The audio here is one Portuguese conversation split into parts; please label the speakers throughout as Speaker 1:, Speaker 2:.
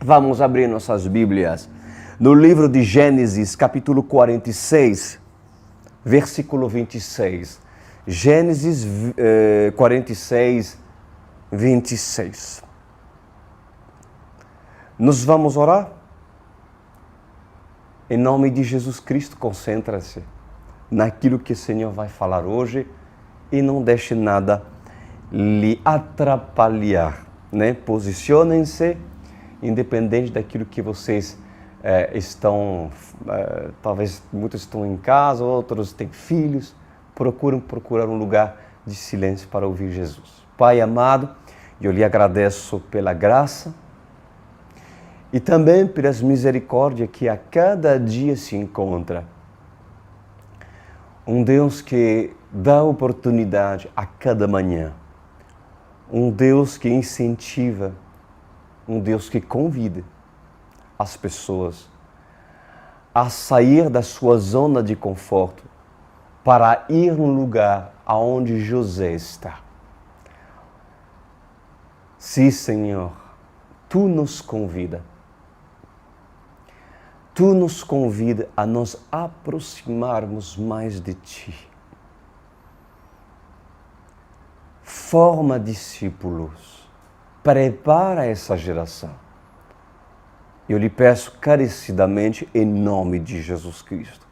Speaker 1: Vamos abrir nossas Bíblias no livro de Gênesis, capítulo 46, versículo 26. Gênesis 46, 26. Nós vamos orar? Em nome de Jesus Cristo, concentre-se naquilo que o Senhor vai falar hoje e não deixe nada lhe atrapalhar, né? Posicionem-se, independente daquilo que vocês estão, talvez muitos estão em casa, outros têm filhos, procurar um lugar de silêncio para ouvir Jesus. Pai amado, eu lhe agradeço pela graça e também pelas misericórdias que a cada dia se encontra. Um Deus que dá oportunidade a cada manhã. Um Deus que incentiva, um Deus que convida as pessoas a sair da sua zona de conforto para ir no lugar aonde José está. Sim, Senhor, Tu nos convida. Tu nos convida a nos aproximarmos mais de Ti. Forma discípulos, prepara essa geração. Eu lhe peço carecidamente em nome de Jesus Cristo.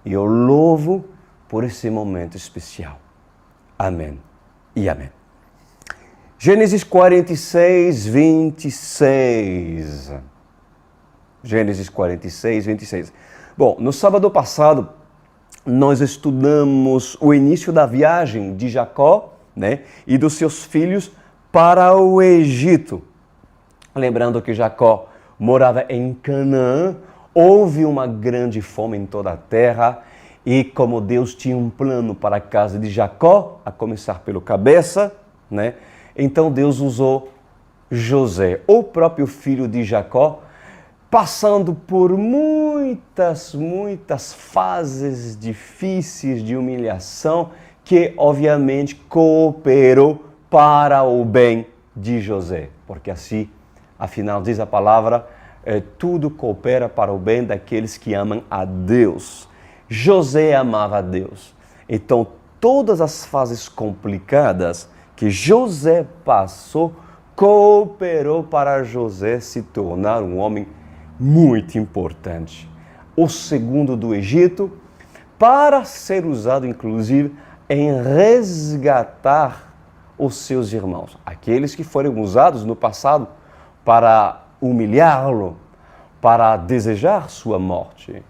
Speaker 1: E eu louvo por esse momento especial. Amém e amém. Gênesis 46, 26. Gênesis 46, 26. Bom, no sábado passado, nós estudamos o início da viagem de Jacó, né, e dos seus filhos para o Egito. Lembrando que Jacó morava em Canaã, houve uma grande fome em toda a terra, e como Deus tinha um plano para a casa de Jacó, a começar pelo cabeça, né, então Deus usou José, o próprio filho de Jacó, passando por muitas fases difíceis de humilhação, que obviamente cooperou para o bem de José. Porque assim, afinal diz a palavra, tudo coopera para o bem daqueles que amam a Deus. José amava a Deus. Então, todas as fases complicadas que José passou, cooperou para José se tornar um homem muito importante. O segundo do Egito, para ser usado inclusive em resgatar os seus irmãos. Aqueles que foram usados no passado para humilhá-lo, para desejar sua morte.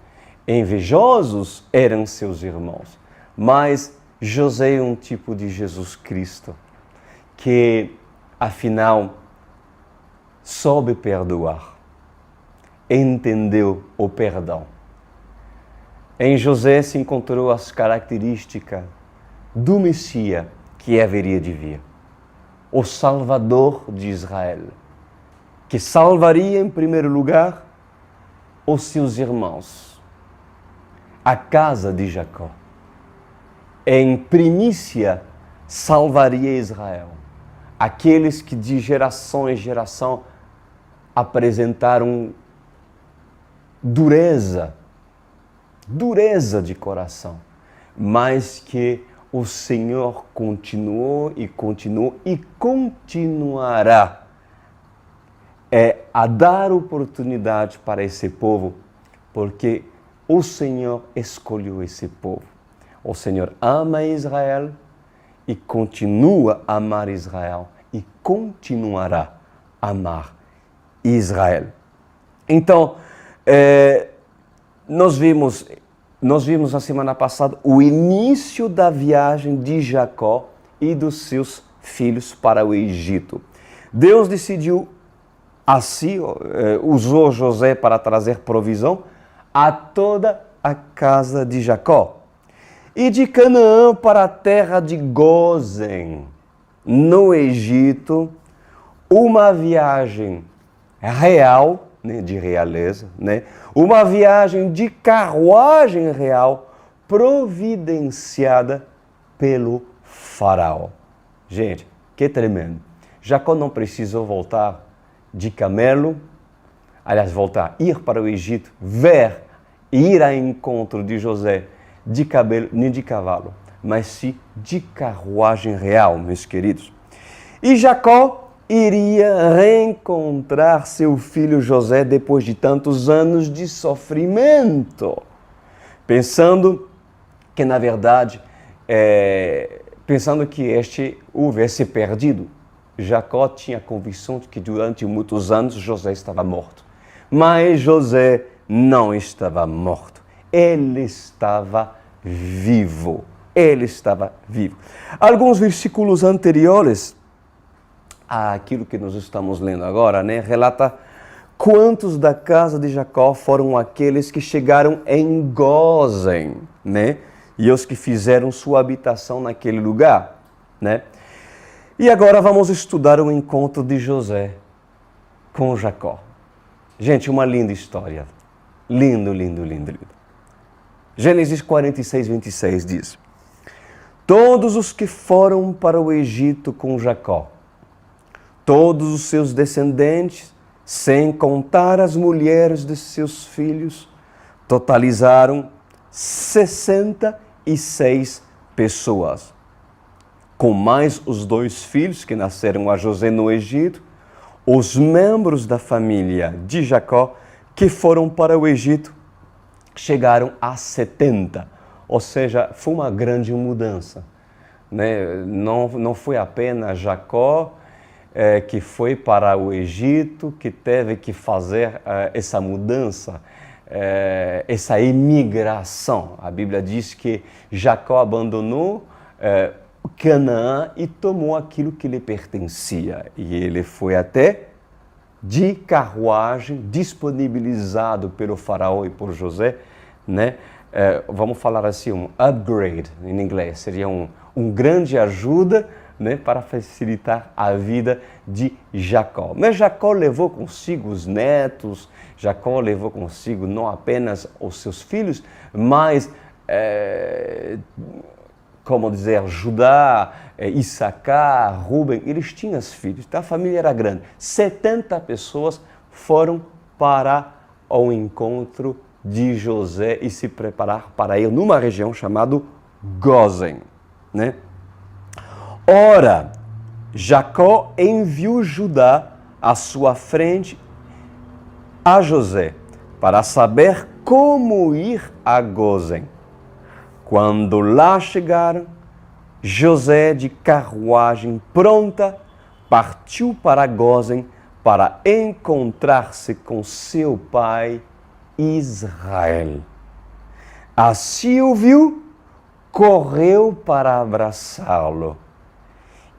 Speaker 1: Invejosos eram seus irmãos. Mas José é um tipo de Jesus Cristo, que afinal soube perdoar, entendeu o perdão. Em José se encontrou as características do Messias que haveria de vir, o Salvador de Israel, que salvaria em primeiro lugar os seus irmãos, a casa de Jacó. Em primícia salvaria Israel, aqueles que de geração em geração apresentaram dureza de coração, mas que o Senhor continuou e continuará a dar oportunidade para esse povo, porque o Senhor escolheu esse povo. O Senhor ama Israel e continua a amar Israel e continuará a amar Israel. Então, nós vimos na semana passada o início da viagem de Jacó e dos seus filhos para o Egito. Deus decidiu assim, usou José para trazer provisão a toda a casa de Jacó. E de Canaã para a terra de Gósen, no Egito, uma viagem real, né, de realeza, né, uma viagem de carruagem real providenciada pelo faraó. Gente, que tremendo. Jacó não precisou voltar de camelo, aliás, voltar, ir para o Egito, ver, ir ao encontro de José de cabelo, nem de cavalo, mas sim de carruagem real, meus queridos. E Jacó iria reencontrar seu filho José depois de tantos anos de sofrimento, pensando que, na verdade, pensando que este houvesse perdido. Jacó tinha a convicção de que durante muitos anos José estava morto. Mas José não estava morto. Ele estava vivo. Ele estava vivo. Alguns versículos anteriores àquilo que nós estamos lendo agora, relata quantos da casa de Jacó foram aqueles que chegaram em Gósen, e os que fizeram sua habitação naquele lugar, E agora vamos estudar o encontro de José com Jacó. Gente, uma linda história. Lindo, lindo, lindo, lindo. Gênesis 46, 26 diz: todos os que foram para o Egito com Jacó, todos os seus descendentes, sem contar as mulheres de seus filhos, totalizaram 66 pessoas. Com mais os 2 filhos que nasceram a José no Egito, os membros da família de Jacó que foram para o Egito chegaram a 70. Ou seja, foi uma grande mudança. Não foi apenas Jacó que foi para o Egito, que teve que fazer essa mudança, essa imigração. A Bíblia diz que Jacó abandonou Canaã e tomou aquilo que lhe pertencia. E ele foi até de carruagem, disponibilizado pelo faraó e por José, vamos falar assim, um upgrade em inglês, seria um grande ajuda, para facilitar a vida de Jacó. Mas Jacó levou consigo os netos, Jacó levou consigo não apenas os seus filhos, mas Judá, Issacar, Rubem, eles tinham filhos, a família era grande. 70 pessoas foram para o encontro de José e se preparar para ir numa região chamada Gósen, Ora, Jacó enviou Judá à sua frente a José para saber como ir a Gósen. Quando lá chegaram, José, de carruagem pronta, partiu para Gósen para encontrar-se com seu pai Israel. Assim o viu, correu para abraçá-lo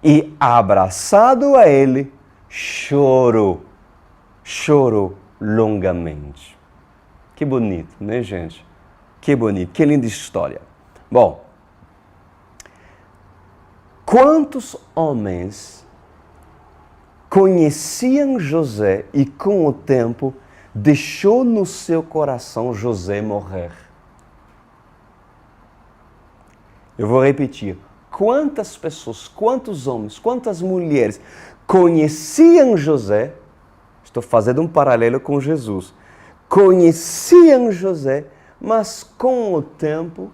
Speaker 1: e, abraçado a ele, chorou longamente. Que bonito, gente? Que bonito, que linda história. Bom, quantos homens conheciam José e com o tempo deixou no seu coração José morrer? Eu vou repetir. Quantas pessoas, quantos homens, quantas mulheres conheciam José? Estou fazendo um paralelo com Jesus. Conheciam José, mas com o tempo,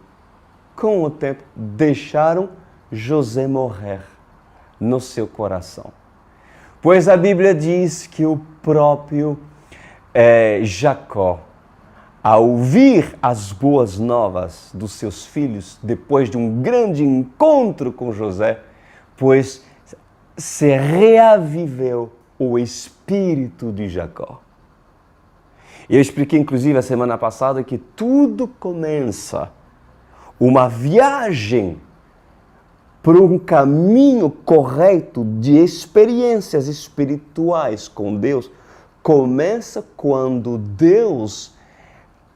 Speaker 1: deixaram José morrer no seu coração. Pois a Bíblia diz que o próprio Jacó, ao ouvir as boas novas dos seus filhos, depois de um grande encontro com José, pois se reaviveu o espírito de Jacó. Eu expliquei, inclusive, a semana passada, que tudo começa, uma viagem por um caminho correto de experiências espirituais com Deus, começa quando Deus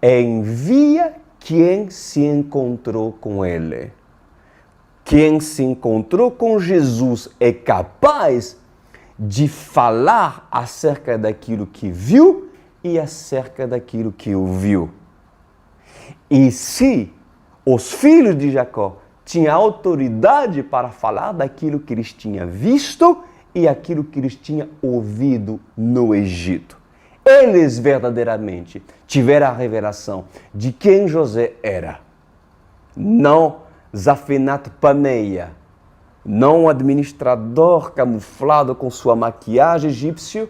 Speaker 1: envia quem se encontrou com Ele. Quem se encontrou com Jesus é capaz de falar acerca daquilo que viu e acerca daquilo que ouviu. E se os filhos de Jacó tinham autoridade para falar daquilo que eles tinham visto e aquilo que eles tinham ouvido no Egito. eles verdadeiramente tiveram a revelação de quem José era. Não Zafenat Paneia, não um administrador camuflado com sua maquiagem egípcia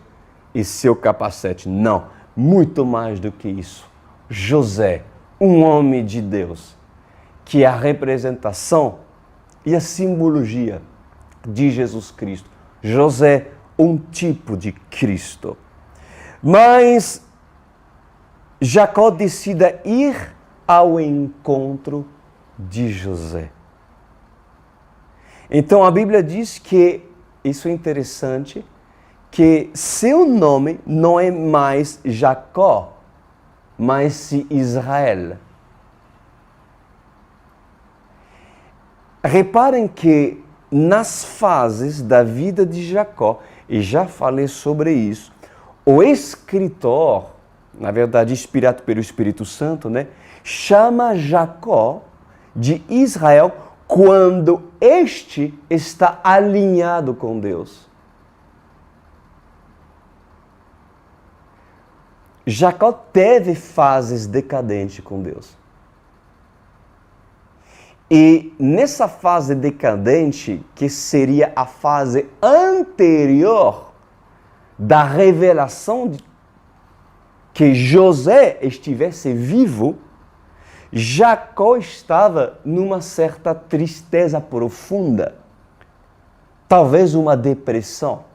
Speaker 1: e seu capacete. Não, muito mais do que isso. José, um homem de Deus, que é a representação e a simbologia de Jesus Cristo. José, um tipo de Cristo. Mas Jacó decide ir ao encontro de José. Então a Bíblia diz que, isso é interessante, que seu nome não é mais Jacó, mas Israel. Reparem que nas fases da vida de Jacó, e já falei sobre isso, o escritor, na verdade inspirado pelo Espírito Santo, chama Jacó de Israel quando este está alinhado com Deus. Jacó teve fases decadentes com Deus. E nessa fase decadente, que seria a fase anterior da revelação de que José estivesse vivo, Jacó estava numa certa tristeza profunda, talvez uma depressão.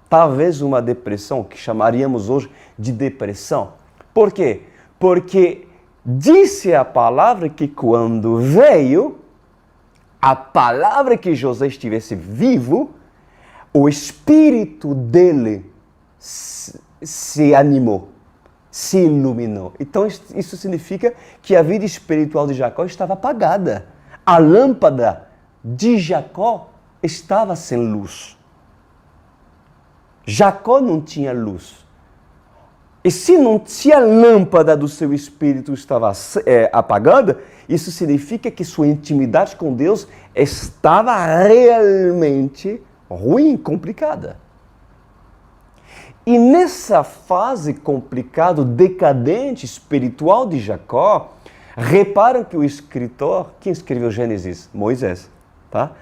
Speaker 1: Talvez uma depressão, que chamaríamos hoje de depressão. Por quê? Porque disse a palavra que quando veio a palavra que José estivesse vivo, o espírito dele se animou, se iluminou. Então isso significa que a vida espiritual de Jacó estava apagada. A lâmpada de Jacó estava sem luz. Jacó não tinha luz. E se a lâmpada do seu espírito estava apagada, isso significa que sua intimidade com Deus estava realmente ruim, complicada. E nessa fase complicada, decadente, espiritual de Jacó, reparam que o escritor, quem escreveu Gênesis? Moisés, tá?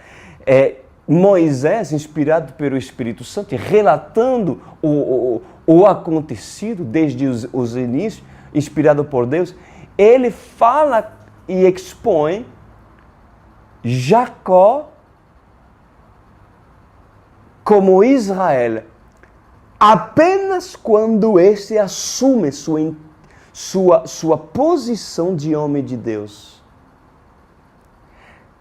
Speaker 1: Moisés, inspirado pelo Espírito Santo, relatando o acontecido desde os inícios, inspirado por Deus, ele fala e expõe Jacó como Israel apenas quando este assume sua posição de homem de Deus.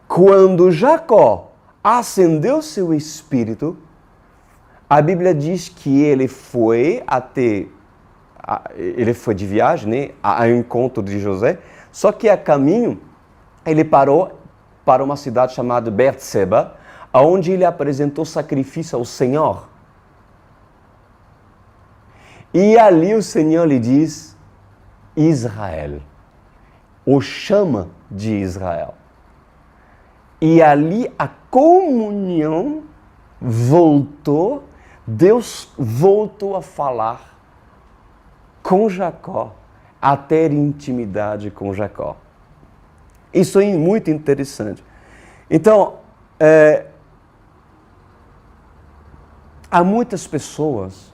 Speaker 1: Quando Jacó acendeu seu espírito, a Bíblia diz que ele foi de viagem, ao encontro de José, só que a caminho ele parou para uma cidade chamada Berseba, onde ele apresentou sacrifício ao Senhor. E ali o Senhor lhe diz Israel, o chama de Israel. E ali a comunhão voltou, Deus voltou a falar com Jacó, a ter intimidade com Jacó. Isso é muito interessante. Então, há muitas pessoas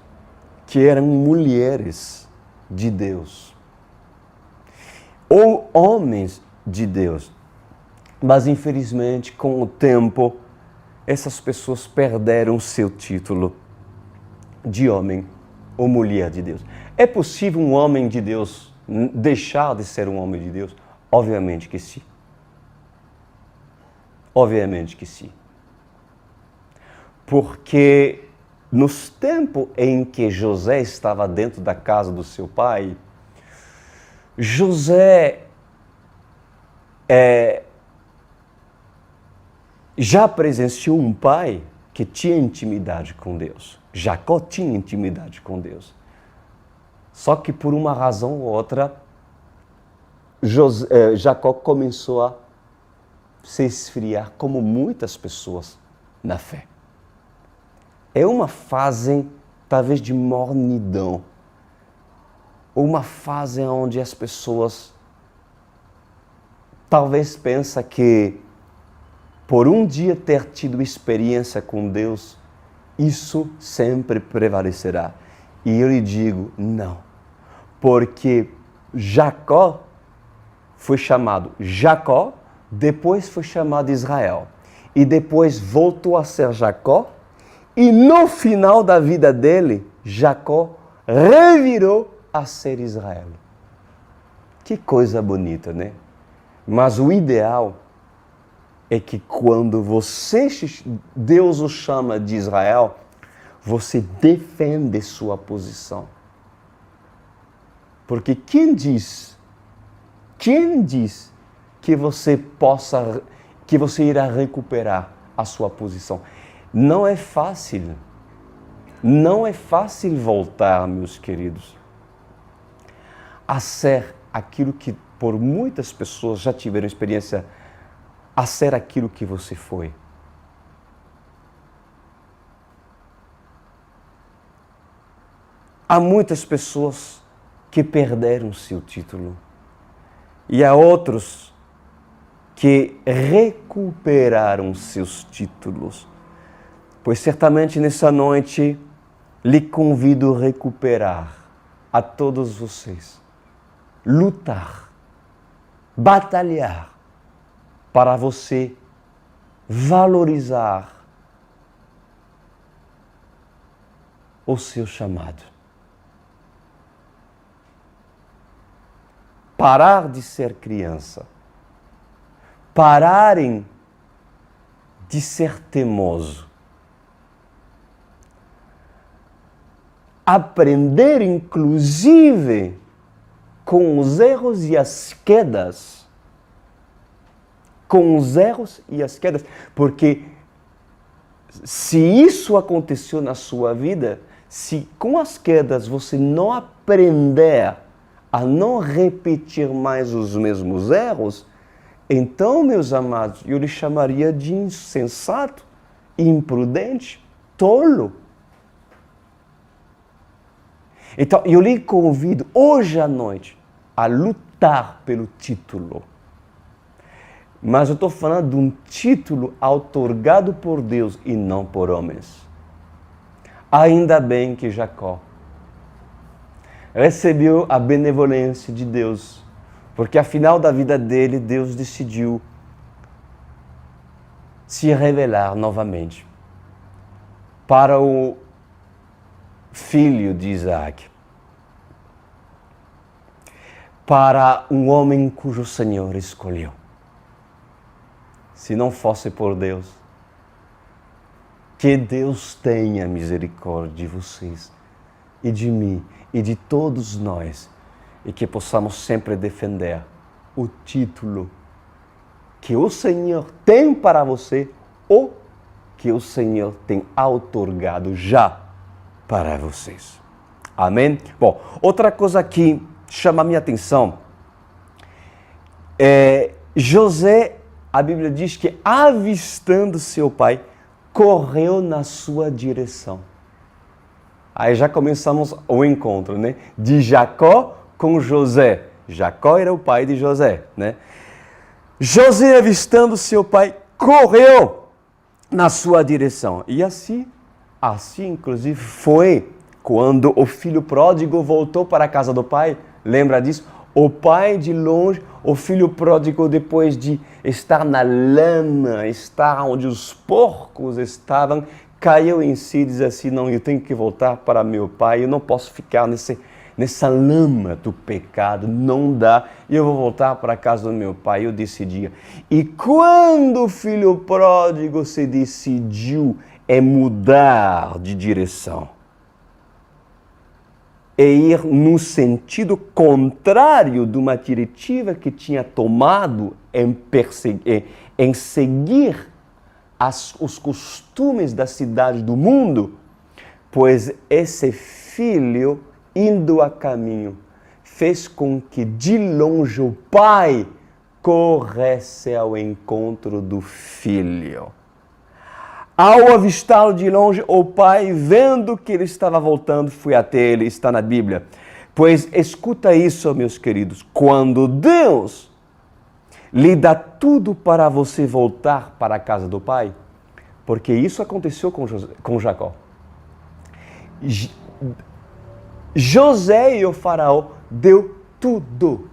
Speaker 1: que eram mulheres de Deus, ou homens de Deus, mas infelizmente com o tempo essas pessoas perderam seu título de homem ou mulher de Deus. É possível um homem de Deus deixar de ser um homem de Deus? Obviamente que sim. Obviamente que sim. Porque nos tempos em que José estava dentro da casa do seu pai, José já presenciou um pai que tinha intimidade com Deus. Jacó tinha intimidade com Deus. Só que por uma razão ou outra, Jacó começou a se esfriar, como muitas pessoas na fé. É uma fase talvez de mornidão, ou uma fase onde as pessoas talvez pensam que por um dia ter tido experiência com Deus, isso sempre prevalecerá. E eu lhe digo, não. Porque Jacó foi chamado Jacó, depois foi chamado Israel. E depois voltou a ser Jacó. E no final da vida dele, Jacó revirou a ser Israel. Que coisa bonita, né? Mas o ideal é que quando Deus o chama de Israel, você defende sua posição. Porque quem diz que você irá recuperar a sua posição? Não é fácil. Não é fácil voltar, meus queridos, a ser aquilo que por muitas pessoas já tiveram experiência, a ser aquilo que você foi. Há muitas pessoas que perderam seu título e há outros que recuperaram seus títulos. Pois certamente nessa noite lhe convido a recuperar a todos vocês, lutar, batalhar para você valorizar o seu chamado. Parar de ser criança. Pararem de ser teimoso. Aprender, inclusive, com os erros e as quedas. Com os erros e as quedas. Porque se isso aconteceu na sua vida, se com as quedas você não aprender a não repetir mais os mesmos erros, então, meus amados, eu lhe chamaria de insensato, imprudente, tolo. Então, eu lhe convido hoje à noite a lutar pelo título. Mas eu estou falando de um título outorgado por Deus e não por homens. Ainda bem que Jacó recebeu a benevolência de Deus, porque afinal da vida dele, Deus decidiu se revelar novamente para o filho de Isaac, para um homem cujo Senhor escolheu. Se não fosse por Deus, que Deus tenha misericórdia de vocês e de mim e de todos nós, e que possamos sempre defender o título que o Senhor tem para você ou que o Senhor tem outorgado já para vocês. Amém? Bom, outra coisa que chama a minha atenção é José, a Bíblia diz que avistando seu pai, correu na sua direção. Aí já começamos o encontro, né? De Jacó com José. Jacó era o pai de José, né? José, avistando seu pai, correu na sua direção. E assim inclusive foi quando o filho pródigo voltou para a casa do pai. Lembra disso? O pai de longe, o filho pródigo, depois de estar na lama, estar onde os porcos estavam, caiu em si e diz assim, não, eu tenho que voltar para meu pai, eu não posso ficar nessa lama do pecado, não dá, eu vou voltar para a casa do meu pai, eu decidia. E quando o filho pródigo se decidiu mudar de direção, ir no sentido contrário de uma diretiva que tinha tomado em seguir os costumes da cidade do mundo, pois esse filho, indo a caminho, fez com que de longe o pai corresse ao encontro do filho. Ao avistá-lo de longe, o pai, vendo que ele estava voltando, foi até ele. Está na Bíblia. Pois escuta isso, meus queridos. Quando Deus lhe dá tudo para você voltar para a casa do pai, porque isso aconteceu com Jacó. José e o faraó deu tudo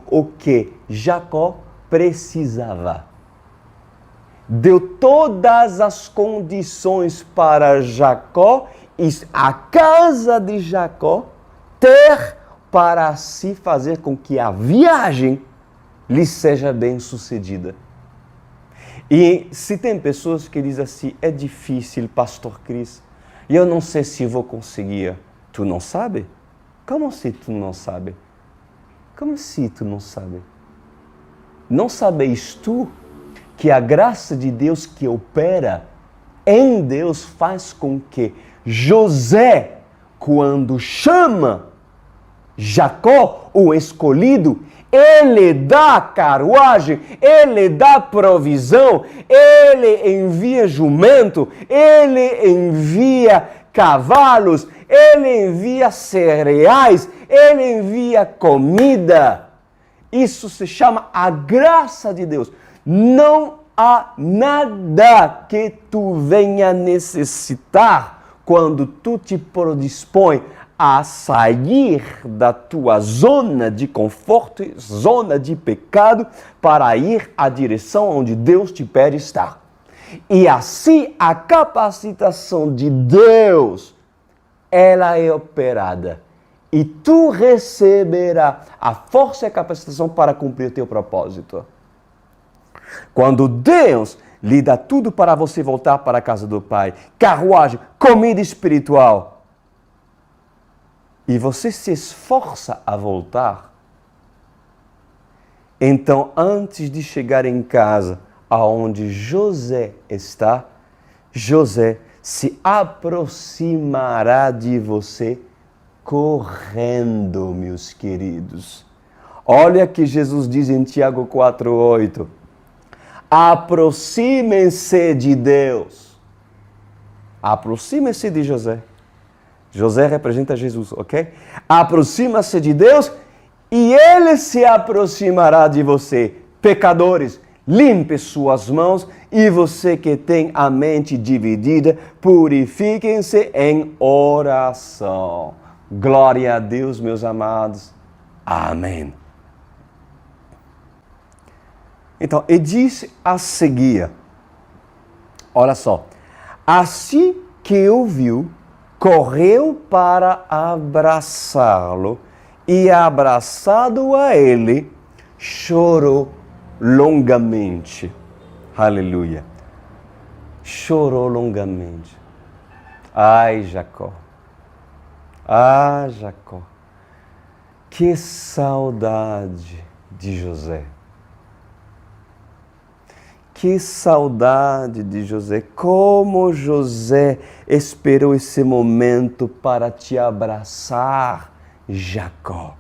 Speaker 1: o que Jacó precisava. Deu todas as condições para Jacó e a casa de Jacó ter para se fazer com que a viagem lhe seja bem sucedida. E se tem pessoas que dizem assim, é difícil, pastor Cris, e eu não sei se vou conseguir. Tu não sabe? Como assim tu não sabe? Como assim tu não sabe? Não sabes tu que a graça de Deus que opera em Deus faz com que José, quando chama Jacó, o escolhido, ele dá carruagem, ele dá provisão, ele envia jumento, ele envia cavalos, ele envia cereais, ele envia comida. Isso se chama a graça de Deus. Não há nada que tu venha necessitar quando tu te predispõe a sair da tua zona de conforto, zona de pecado, para ir à direção onde Deus te pede estar. E assim a capacitação de Deus, ela é operada. E tu receberás a força e a capacitação para cumprir o teu propósito. Quando Deus lhe dá tudo para você voltar para a casa do Pai, carruagem, comida espiritual, e você se esforça a voltar, então antes de chegar em casa, aonde José está, José se aproximará de você correndo, meus queridos. Olha que Jesus diz em Tiago 4:8. Aproximem-se de Deus. Aproximem-se de José. José representa Jesus, ok? Aproxima-se de Deus e Ele se aproximará de você. Pecadores, limpe suas mãos e você que tem a mente dividida, purifiquem-se em oração. Glória a Deus, meus amados. Amém. Então, e disse a seguir, olha só, assim que ouviu, correu para abraçá-lo e, abraçado a ele, chorou longamente. Aleluia. Chorou longamente. Ai, Jacó. Ah, Jacó. Que saudade de José. Que saudade de José. Como José esperou esse momento para te abraçar, Jacó.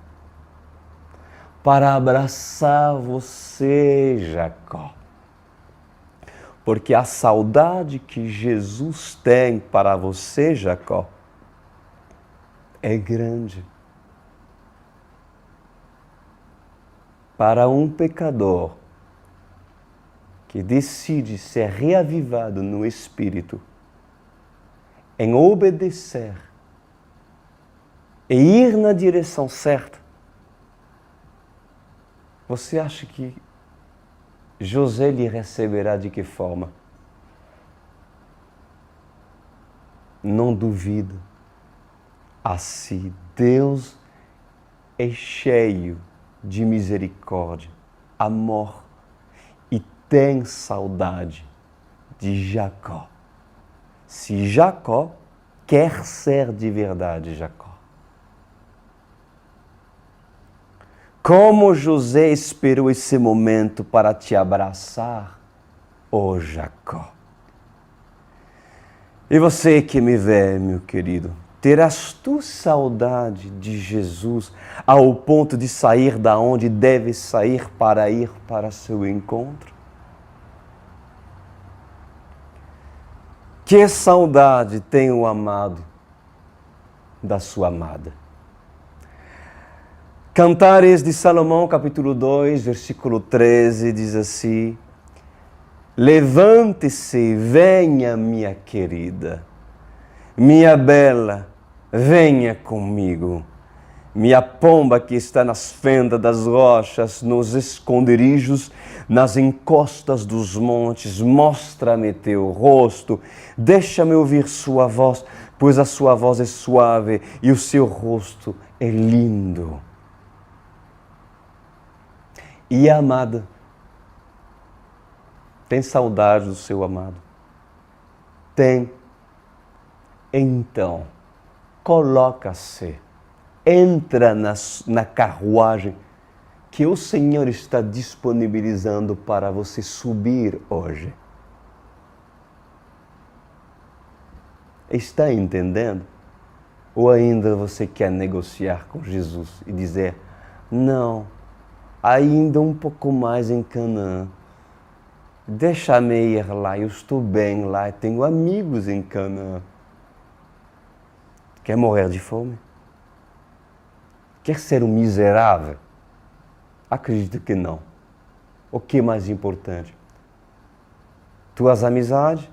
Speaker 1: Para abraçar você, Jacó. Porque a saudade que Jesus tem para você, Jacó, é grande. Para um pecador que decide ser reavivado no Espírito, em obedecer e ir na direção certa, você acha que José lhe receberá de que forma? Não duvido. Assim, Deus é cheio de misericórdia, amor, e tem saudade de Jacó. Se Jacó quer ser de verdade Jacó. Como José esperou esse momento para te abraçar, ó Jacó. E você que me vê, meu querido, terás tu saudade de Jesus ao ponto de sair da onde deve sair para ir para seu encontro? Que saudade tem o amado da sua amada. Cantares de Salomão, capítulo 2, versículo 13, diz assim: levante-se, venha, minha querida, minha bela, venha comigo. Minha pomba que está nas fendas das rochas, nos esconderijos, nas encostas dos montes, mostra-me teu rosto, deixa-me ouvir sua voz, pois a sua voz é suave e o seu rosto é lindo. E a amada, tem saudade do seu amado? Tem. Então, coloca-se. Entra na carruagem que o Senhor está disponibilizando para você subir hoje. Está entendendo? Ou ainda você quer negociar com Jesus e dizer: não, ainda um pouco mais em Canaã. Deixa-me ir lá, eu estou bem lá, tenho amigos em Canaã. Quer morrer de fome? Quer ser um miserável? Acredito que não. O que é mais importante? Tuas amizades,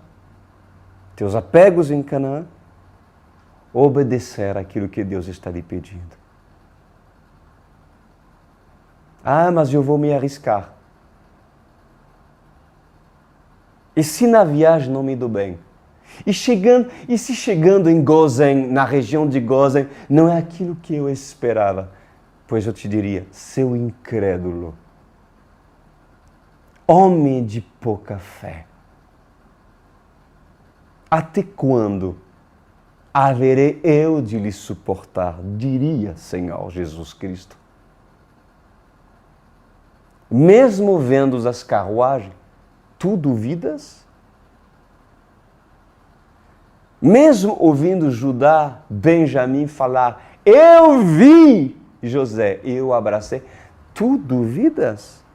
Speaker 1: teus apegos em Canaã, obedecer aquilo que Deus está lhe pedindo. Ah, mas eu vou me arriscar. E se na viagem não me dou bem? E se chegando em Gozen, na região de Gozen, não é aquilo que eu esperava? Pois eu te diria: seu incrédulo, homem de pouca fé, até quando haverei eu de lhe suportar? Diria Senhor Jesus Cristo. Mesmo vendo as carruagens, tu duvidas? Mesmo ouvindo Judá, Benjamim falar: eu vi José, eu abracei, tu duvidas?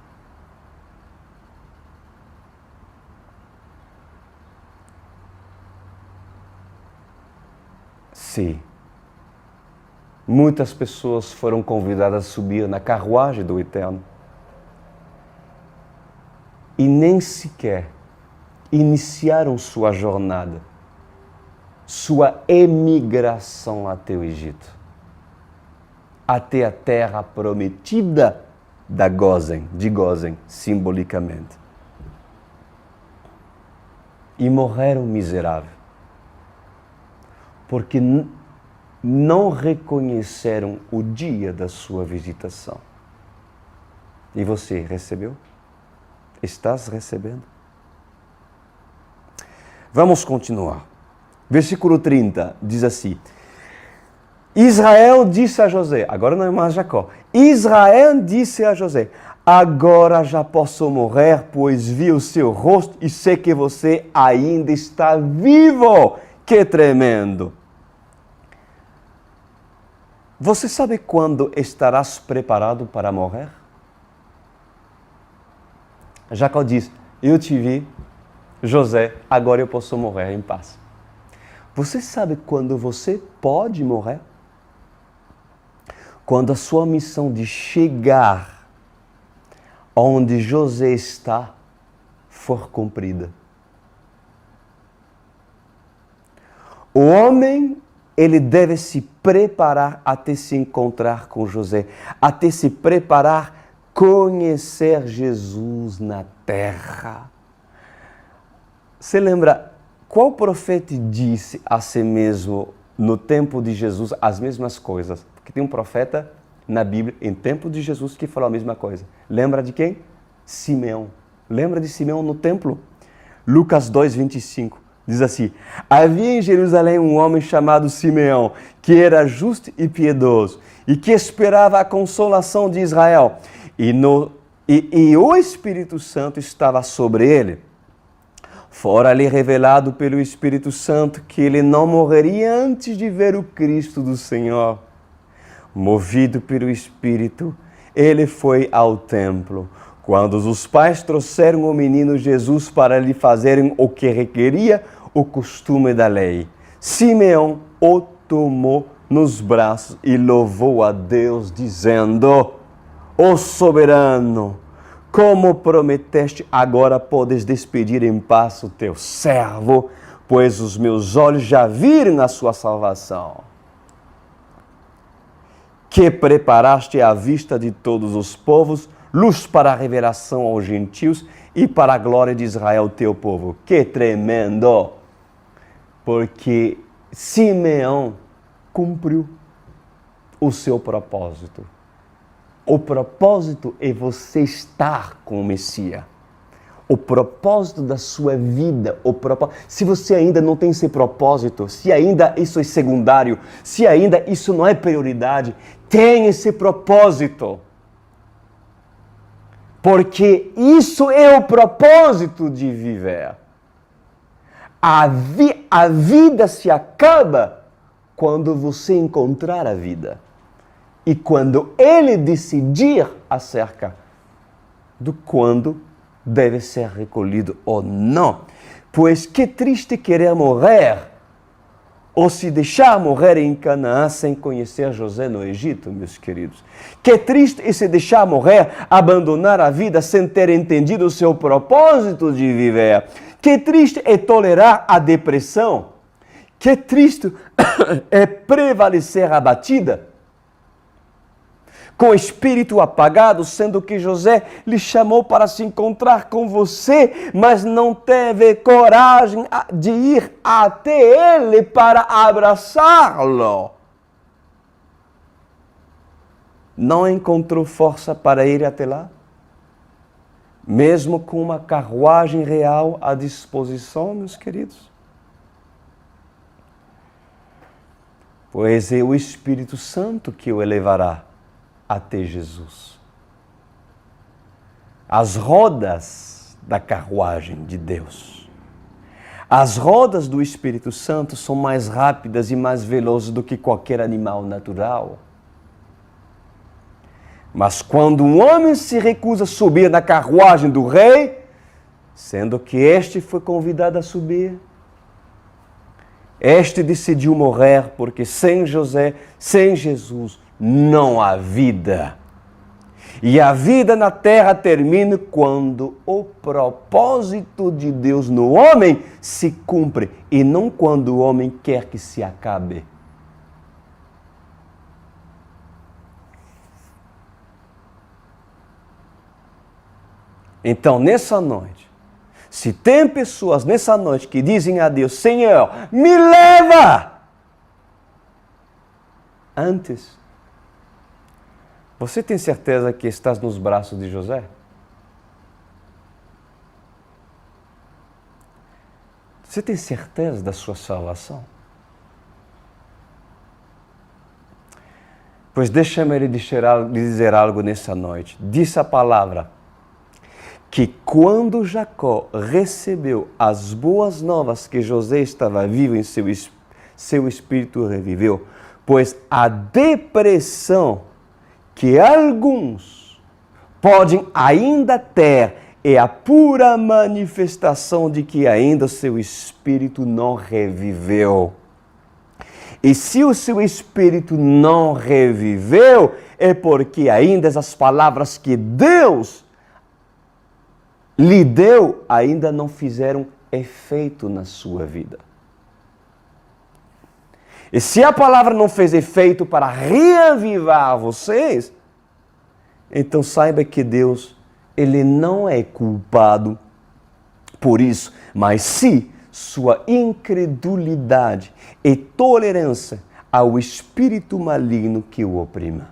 Speaker 1: Sim. Muitas pessoas foram convidadas a subir na carruagem do Eterno e nem sequer iniciaram sua jornada, sua emigração até o Egito, até a terra prometida de Gozen, simbolicamente. E morreram miseráveis, porque não reconheceram o dia da sua visitação. E você recebeu? Estás recebendo? Vamos continuar. Versículo 30 diz assim: Israel disse a José, agora não é mais Jacó, Israel disse a José: agora já posso morrer, pois vi o seu rosto e sei que você ainda está vivo. Que tremendo! Você sabe quando estarás preparado para morrer? Jacó diz: eu te vi, José, agora eu posso morrer em paz. Você sabe quando você pode morrer? Quando a sua missão de chegar onde José está for cumprida. O homem, ele deve se preparar até se encontrar com José, até se preparar conhecer Jesus na terra. Você lembra qual profeta disse a si mesmo no tempo de Jesus as mesmas coisas? Porque tem um profeta na Bíblia, em tempo de Jesus, que falou a mesma coisa. Lembra de quem? Simeão. Lembra de Simeão no templo? Lucas 2:25 diz assim: havia em Jerusalém um homem chamado Simeão, que era justo e piedoso, e que esperava a consolação de Israel. E o Espírito Santo estava sobre ele. Fora-lhe revelado pelo Espírito Santo que ele não morreria antes de ver o Cristo do Senhor. Movido pelo Espírito, ele foi ao templo. Quando os pais trouxeram o menino Jesus para lhe fazerem o que requeria, o costume da lei. Simeão o tomou nos braços e louvou a Deus, dizendo: ó soberano, como prometeste, agora podes despedir em paz o teu servo, pois os meus olhos já viram a sua salvação, que preparaste à vista de todos os povos, luz para a revelação aos gentios e para a glória de Israel, teu povo. Que tremendo! Porque Simeão cumpriu o seu propósito. O propósito é você estar com o Messias. O propósito da sua vida, se você ainda não tem esse propósito, se ainda isso é secundário, se ainda isso não é prioridade, tem esse propósito. Porque isso é o propósito de viver. A vida se acaba quando você encontrar a vida. E quando ele decidir acerca do quando deve ser recolhido ou não. Pois que triste querer morrer, ou se deixar morrer em Canaã sem conhecer José no Egito, meus queridos. Que triste é se deixar morrer, abandonar a vida sem ter entendido o seu propósito de viver. Que triste é tolerar a depressão. Que triste é prevalecer a batida, com o espírito apagado, sendo que José lhe chamou para se encontrar com você, mas não teve coragem de ir até ele para abraçá-lo. Não encontrou força para ir até lá? Mesmo com uma carruagem real à disposição, meus queridos? Pois é o Espírito Santo que o elevará até Jesus. As rodas da carruagem de Deus. As rodas do Espírito Santo são mais rápidas e mais velozes do que qualquer animal natural. Mas quando um homem se recusa a subir na carruagem do rei, sendo que este foi convidado a subir, este decidiu morrer, porque sem José, sem Jesus, não há vida. E a vida na terra termina quando o propósito de Deus no homem se cumpre, e não quando o homem quer que se acabe. Então, nessa noite, se tem pessoas nessa noite que dizem a Deus: Senhor, me leva! Antes, você tem certeza que estás nos braços de José? Você tem certeza da sua salvação? Pois deixa-me lhe dizer algo nessa noite. Disse a palavra que quando Jacó recebeu as boas novas que José estava vivo em seu espírito reviveu, pois a depressão que alguns podem ainda ter é a pura manifestação de que ainda seu espírito não reviveu. E se o seu espírito não reviveu, é porque ainda as palavras que Deus lhe deu ainda não fizeram efeito na sua vida. E se a palavra não fez efeito para reavivar vocês, então saiba que Deus, Ele não é culpado por isso, mas sim sua incredulidade e tolerância ao espírito maligno que o oprima.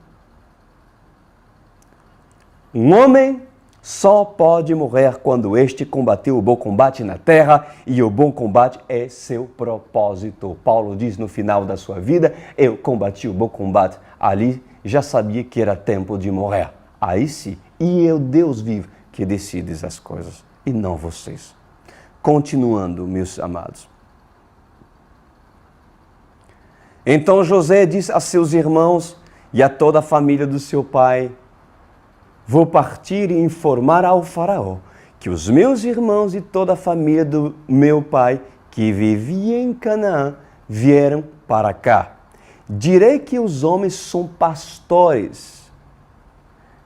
Speaker 1: Um homem só pode morrer quando este combateu o bom combate na terra, e o bom combate é seu propósito. Paulo diz no final da sua vida: eu combati o bom combate. Ali já sabia que era tempo de morrer. Aí sim, e é o Deus vivo que decide as coisas, e não vocês. Continuando, meus amados. Então José disse a seus irmãos e a toda a família do seu pai: vou partir e informar ao faraó que os meus irmãos e toda a família do meu pai que viviam em Canaã vieram para cá. Direi que os homens são pastores.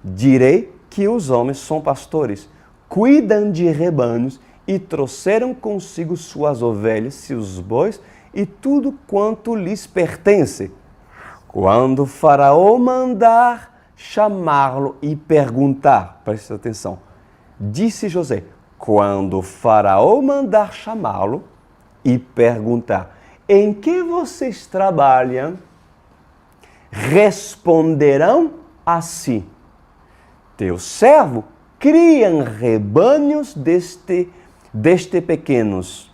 Speaker 1: Direi que os homens são pastores. Cuidam de rebanhos e trouxeram consigo suas ovelhas, seus bois e tudo quanto lhes pertence. Quando o faraó mandar chamá-lo e perguntar, preste atenção, disse José, quando o faraó mandar chamá-lo e perguntar, em que vocês trabalham? Responderão assim, teu servo criam rebanhos deste pequenos,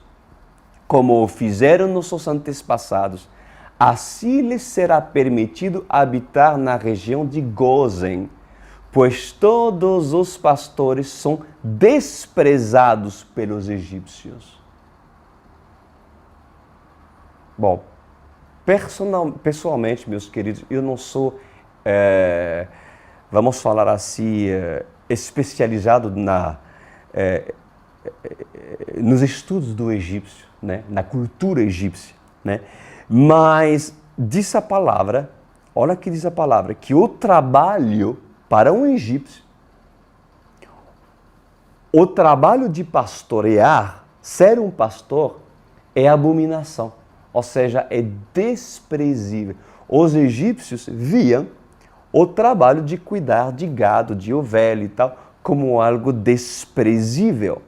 Speaker 1: como o fizeram nossos antepassados. Assim lhes será permitido habitar na região de Gósen, pois todos os pastores são desprezados pelos egípcios. Bom, pessoalmente, meus queridos, eu não sou, vamos falar assim, especializado nos estudos do egípcio, né? Na cultura egípcia, né? Mas diz a palavra, olha que diz a palavra, que o trabalho para um egípcio, o trabalho de pastorear, ser um pastor, é abominação, ou seja, é desprezível. Os egípcios viam o trabalho de cuidar de gado, de ovelha e tal, como algo desprezível.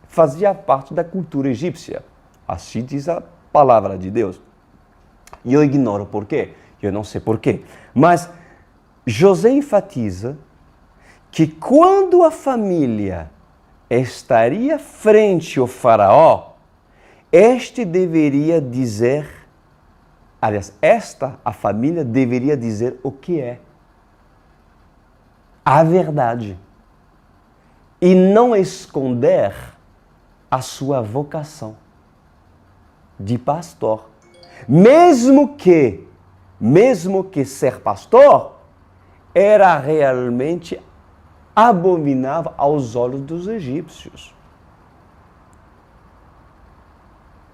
Speaker 1: Fazia parte da cultura egípcia. Assim diz a palavra de Deus. E eu ignoro por quê. Eu não sei por quê. Mas José enfatiza que quando a família estaria frente ao faraó, este deveria dizer, aliás, a família deveria dizer o que é. A verdade. E não esconder a sua vocação de pastor. Mesmo que ser pastor era realmente abominável aos olhos dos egípcios.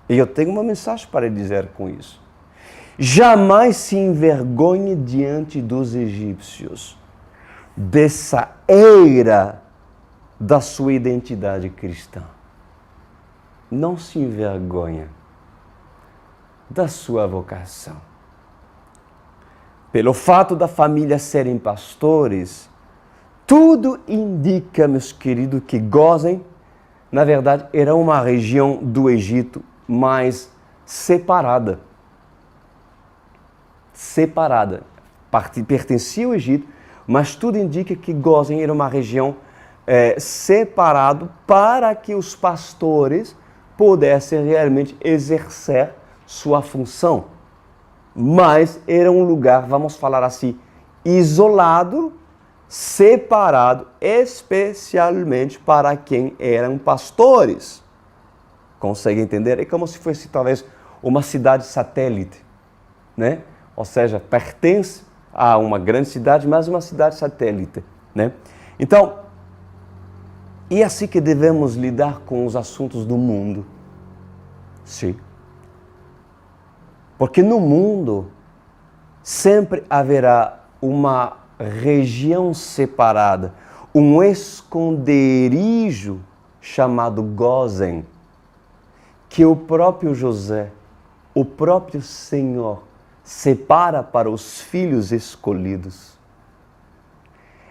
Speaker 1: E eu tenho uma mensagem para dizer com isso. Jamais se envergonhe diante dos egípcios dessa era da sua identidade cristã. Não se envergonha da sua vocação. Pelo fato da família serem pastores, tudo indica, meus queridos, que Gósen, na verdade, era uma região do Egito mais separada. Pertencia ao Egito, mas tudo indica que Gósen era uma região separada para que os pastores pudessem realmente exercer sua função. Mas era um lugar, vamos falar assim, isolado, separado, especialmente para quem eram pastores. Consegue entender? É como se fosse talvez uma cidade satélite, né? Ou seja, pertence a uma grande cidade, mas uma cidade satélite, né? Então, é assim que devemos lidar com os assuntos do mundo. Sim. Porque no mundo sempre haverá uma região separada, um esconderijo chamado Gósen, que o próprio José, o próprio Senhor, separa para os filhos escolhidos.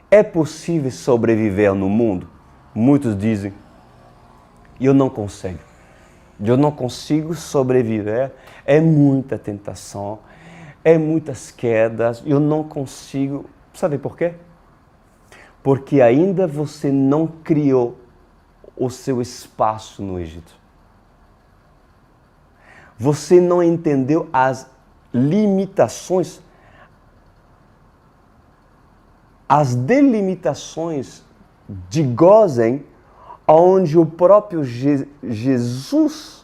Speaker 1: É possível sobreviver no mundo? Muitos dizem, eu não consigo. Eu não consigo sobreviver, é muita tentação, é muitas quedas, eu não consigo. Sabe por quê? Porque ainda você não criou o seu espaço no Egito. Você não entendeu as limitações, as delimitações de Gósen, onde o próprio Jesus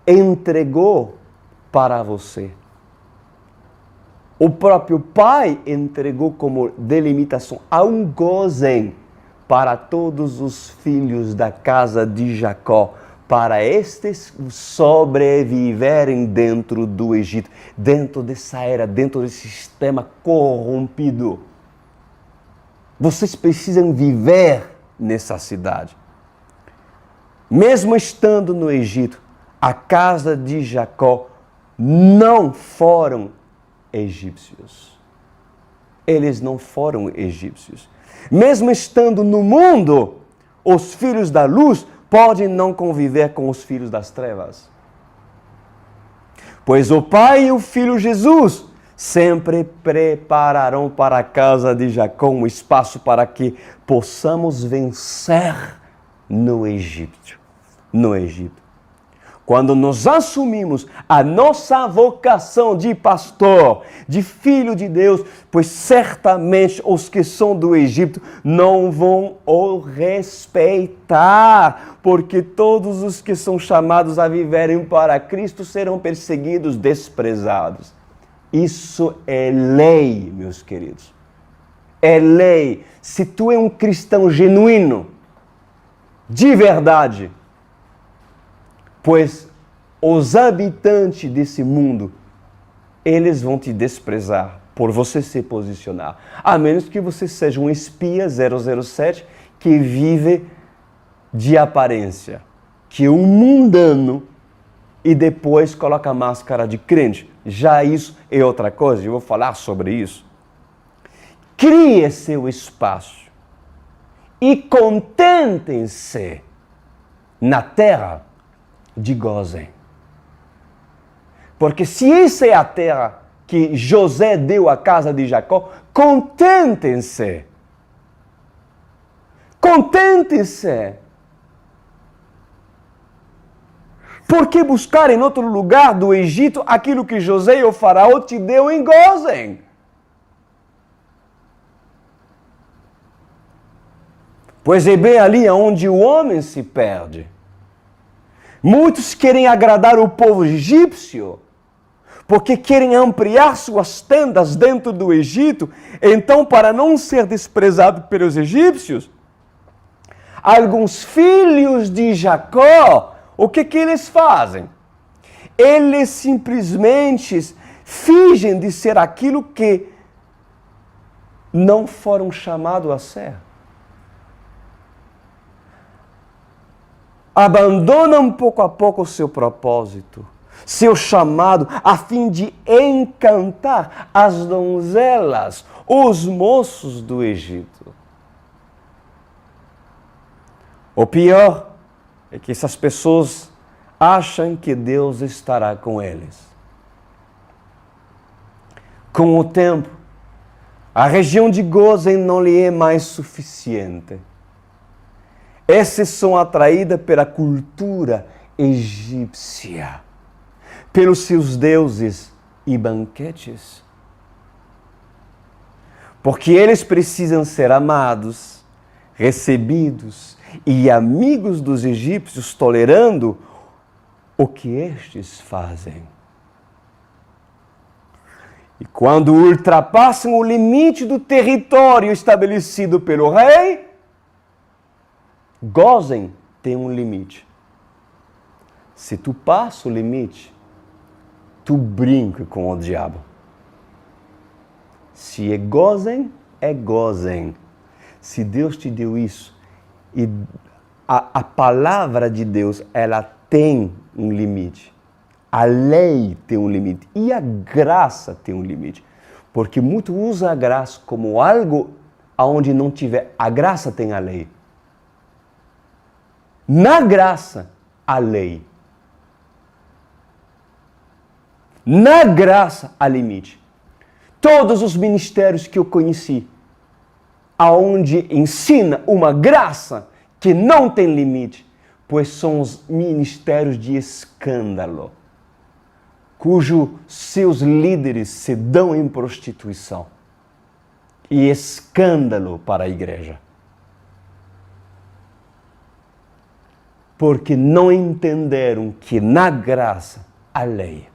Speaker 1: entregou para você. O próprio Pai entregou como delimitação a um Gósen para todos os filhos da casa de Jacó, para estes sobreviverem dentro do Egito, dentro dessa era, dentro desse sistema corrompido. Vocês precisam viver nessa cidade. Mesmo estando no Egito, a casa de Jacó não foram egípcios. Eles não foram egípcios. Mesmo estando no mundo, os filhos da luz podem não conviver com os filhos das trevas. Pois o Pai e o Filho Jesus sempre prepararão para a casa de Jacó um espaço para que possamos vencer no Egito. Quando nós assumimos a nossa vocação de pastor, de filho de Deus, pois certamente os que são do Egito não vão o respeitar, porque todos os que são chamados a viverem para Cristo serão perseguidos, desprezados. Isso é lei, meus queridos. É lei. Se tu é um cristão genuíno, de verdade, pois os habitantes desse mundo, eles vão te desprezar por você se posicionar. A menos que você seja um espia 007 que vive de aparência, que é um mundano e depois coloca a máscara de crente. Já isso é outra coisa, eu vou falar sobre isso. Crie seu espaço e contentem-se na terra de Gósen. Porque se essa é a terra que José deu à casa de Jacó, contentem-se. Contentem-se. Por que buscar em outro lugar do Egito aquilo que José e o faraó te deu em Gósen? Pois é bem ali onde o homem se perde. Muitos querem agradar o povo egípcio, porque querem ampliar suas tendas dentro do Egito. Então, para não ser desprezado pelos egípcios, alguns filhos de Jacó, o que eles fazem? Eles simplesmente fingem de ser aquilo que não foram chamados a ser. Abandonam pouco a pouco o seu propósito, seu chamado, a fim de encantar as donzelas, os moços do Egito. O pior é que essas pessoas acham que Deus estará com eles. Com o tempo, a região de Gósen não lhe é mais suficiente. Esses são atraídos pela cultura egípcia, pelos seus deuses e banquetes. Porque eles precisam ser amados, recebidos e amigos dos egípcios, tolerando o que estes fazem. E quando ultrapassam o limite do território estabelecido pelo rei, Gósen tem um limite. Se tu passa o limite, tu brinca com o diabo. Se é Gósen, é Gósen. Se Deus te deu isso, e a palavra de Deus, ela tem um limite. A lei tem um limite. E a graça tem um limite. Porque muito usa a graça como algo onde não tiver. A graça tem a lei. Na graça, a lei. Na graça, há limite. Todos os ministérios que eu conheci, aonde ensina uma graça que não tem limite, pois são os ministérios de escândalo, cujos seus líderes se dão em prostituição e escândalo para a igreja. Porque não entenderam que na graça há lei.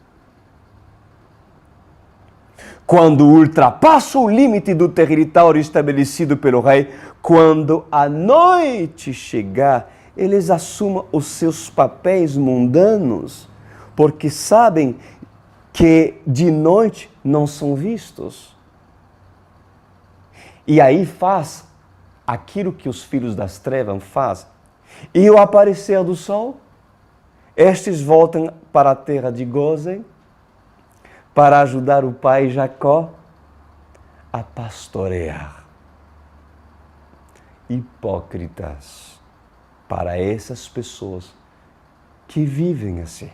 Speaker 1: Quando ultrapassa o limite do território estabelecido pelo rei, quando a noite chegar, eles assumam os seus papéis mundanos, porque sabem que de noite não são vistos. E aí faz aquilo que os filhos das trevas fazem. E ao aparecer do sol, estes voltam para a terra de Gósen para ajudar o pai Jacó a pastorear. Hipócritas para essas pessoas que vivem assim.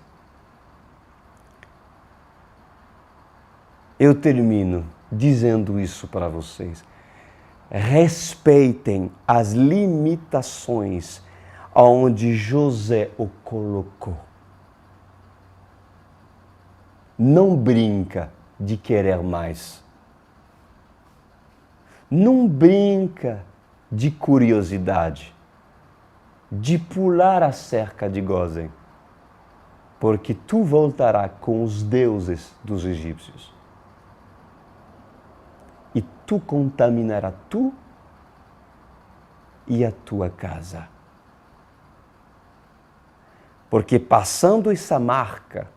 Speaker 1: Eu termino dizendo isso para vocês. Respeitem as limitações aonde José o colocou. Não brinca de querer mais. Não brinca de curiosidade, de pular a cerca de Gósen, porque tu voltarás com os deuses dos egípcios. E tu contaminarás tu e a tua casa. Porque passando essa marca,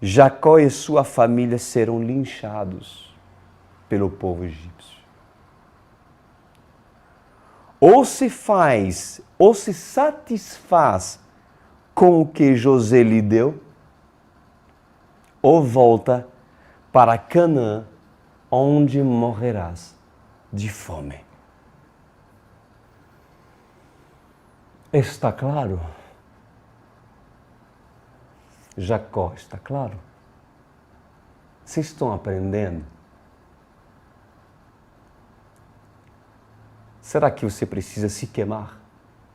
Speaker 1: Jacó e sua família serão linchados pelo povo egípcio. Ou se satisfaz com o que José lhe deu, ou volta para Canaã, onde morrerás de fome. Está claro? Jacó, está claro? Vocês estão aprendendo? Será que você precisa se queimar?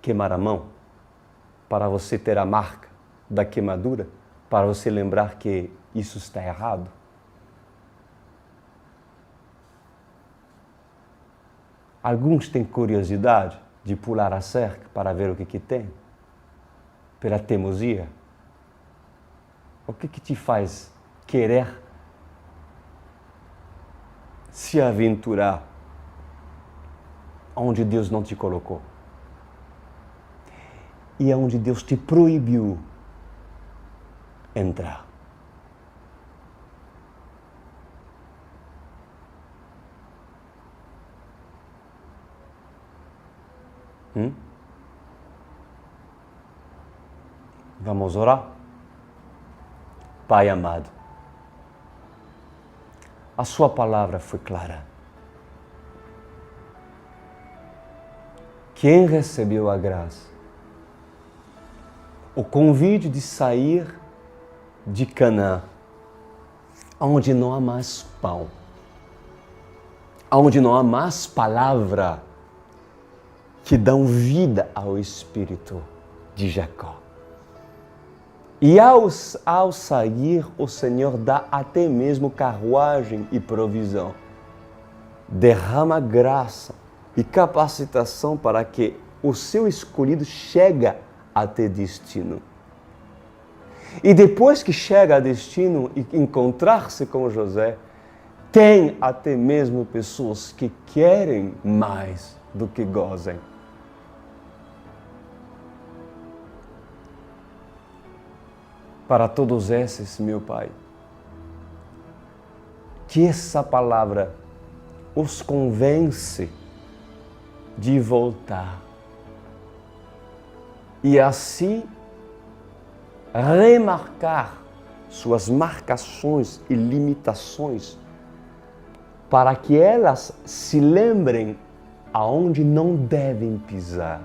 Speaker 1: Queimar a mão? Para você ter a marca da queimadura? Para você lembrar que isso está errado? Alguns têm curiosidade de pular a cerca para ver o que tem? Pela teimosia? O que te faz querer se aventurar onde Deus não te colocou? E onde Deus te proibiu entrar? Vamos orar? Pai amado, a sua palavra foi clara. Quem recebeu a graça, o convite de sair de Canaã, onde não há mais pão, onde não há mais palavra que dão vida ao espírito de Jacó. E ao sair, o Senhor dá até mesmo carruagem e provisão. Derrama graça e capacitação para que o seu escolhido chegue até destino. E depois que chega a destino e encontrar-se com José, tem até mesmo pessoas que querem mais do que gozem. Para todos esses, meu Pai, que essa palavra os convence de voltar e assim remarcar suas marcações e limitações para que elas se lembrem aonde não devem pisar,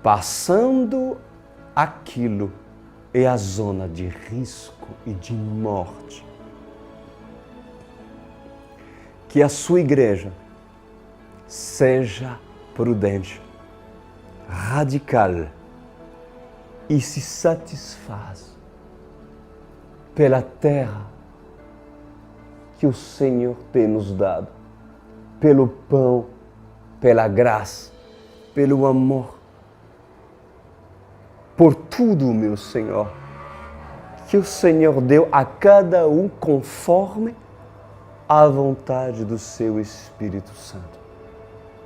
Speaker 1: passando aquilo é a zona de risco e de morte. Que a sua igreja seja prudente, radical e se satisfaz pela terra que o Senhor tem nos dado, pelo pão, pela graça, pelo amor. Por tudo, meu Senhor, que o Senhor deu a cada um conforme a vontade do seu Espírito Santo.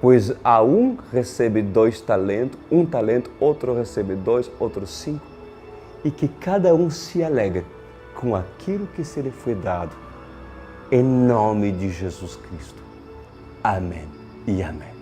Speaker 1: Pois a um recebe 2 talentos, um talento, outro recebe 2, outro 5, e que cada um se alegre com aquilo que se lhe foi dado. Em nome de Jesus Cristo. Amém e amém.